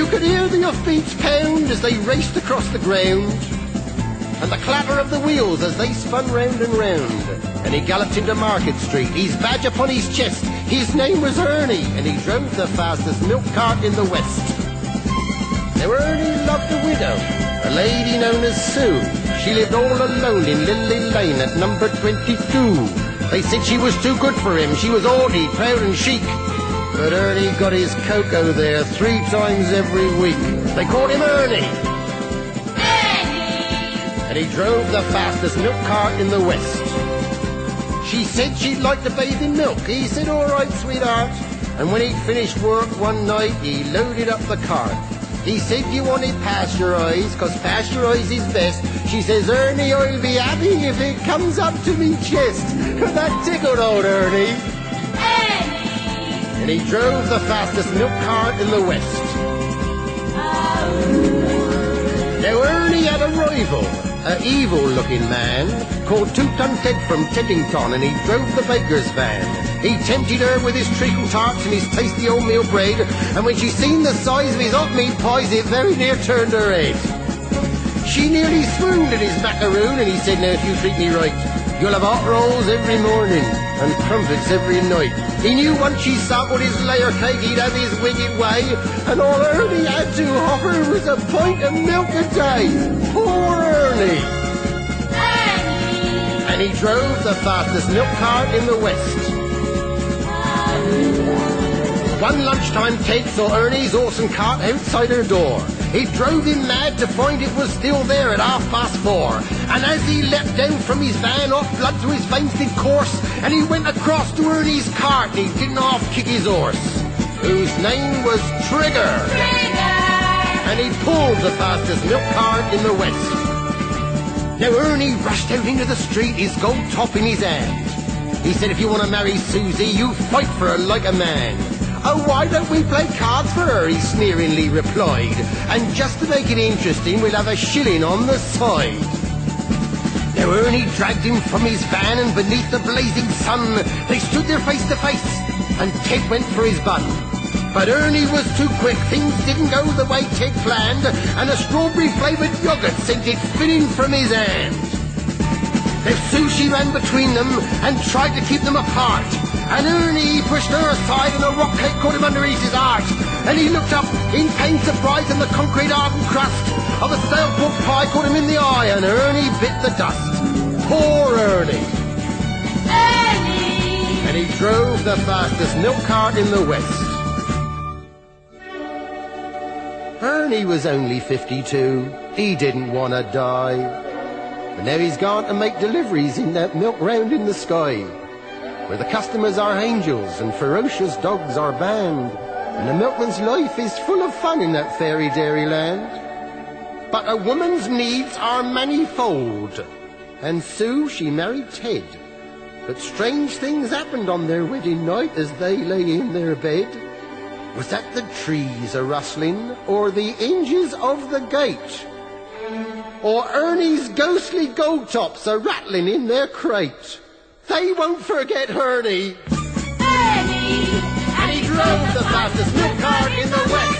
could hear the hoofbeats pound as they raced across the ground, and the clatter of the wheels as they spun round and round. And he galloped into Market Street, his badge upon his chest. His name was Ernie, and he drove the fastest milk cart in the West. Now Ernie loved a widow, a lady known as Sue. She lived all alone in Lily Lane at number 22. They said she was too good for him. She was haughty, proud and chic. But Ernie got his cocoa there 3 times every week. They called him Ernie. And he drove the fastest milk cart in the West. She said she'd like to bathe in milk. He said, all right, sweetheart. And when he'd finished work one night, he loaded up the cart. He said, you want it pasteurized, 'cause pasteurized is best. She says, Ernie, I'll be happy if it comes up to me chest. That tickled old Ernie. And he drove the fastest milk cart in the West. Now Ernie had a rival, an evil-looking man called Two-Ton Ted from Teddington, and he drove the baker's van. He tempted her with his treacle tarts and his tasty oatmeal bread, and when she seen the size of his hot meat pies, it very near turned her head. She nearly swooned at his macaroon, and he said, now if you treat me right, you'll have hot rolls every morning and crumpets every night. He knew once she sampled his layer cake, he'd have his wicked way, and all Ernie had to offer was a pint of milk a day. Poor Ernie! And he drove the fastest milk cart in the West. One lunchtime, Ted saw Ernie's awesome cart outside her door. He drove him mad to find it was still there at 4:30. And as he leapt down from his van, off blood to his veins did course, and he went across to Ernie's cart, and he didn't half kick his horse, whose name was Trigger. And he pulled the fastest milk cart in the West. Now Ernie rushed out into the street, his gold top in his hand. He said, if you want to marry Susie, you fight for her like a man. Oh, why don't we play cards for her, he sneeringly replied. And just to make it interesting, we'll have a shilling on the side. Now Ernie dragged him from his van, and beneath the blazing sun, they stood there face to face, and Ted went for his bun. But Ernie was too quick, things didn't go the way Ted planned, and a strawberry-flavoured yoghurt sent it spinning from his hand. Now Susie ran between them and tried to keep them apart, and Ernie pushed her aside, and a rock cake caught him underneath his heart. And he looked up in pained surprise, and the concrete hardened crust of a stale pork pie caught him in the eye, and Ernie bit the dust. Poor Ernie! And he drove the fastest milk cart in the West. Ernie was only 52. He didn't want to die. But now he's gone to make deliveries in that milk round in the sky, where the customers are angels and ferocious dogs are banned, and the milkman's life is full of fun in that fairy dairy land. But a woman's needs are manifold, and Sue, she married Ted. But strange things happened on their wedding night as they lay in their bed. Was that the trees a-rustling, or the hinges of the gate, or Ernie's ghostly gold tops a-rattling in their crate? They won't forget Ernie. And he drove the fastest milk cart in the West.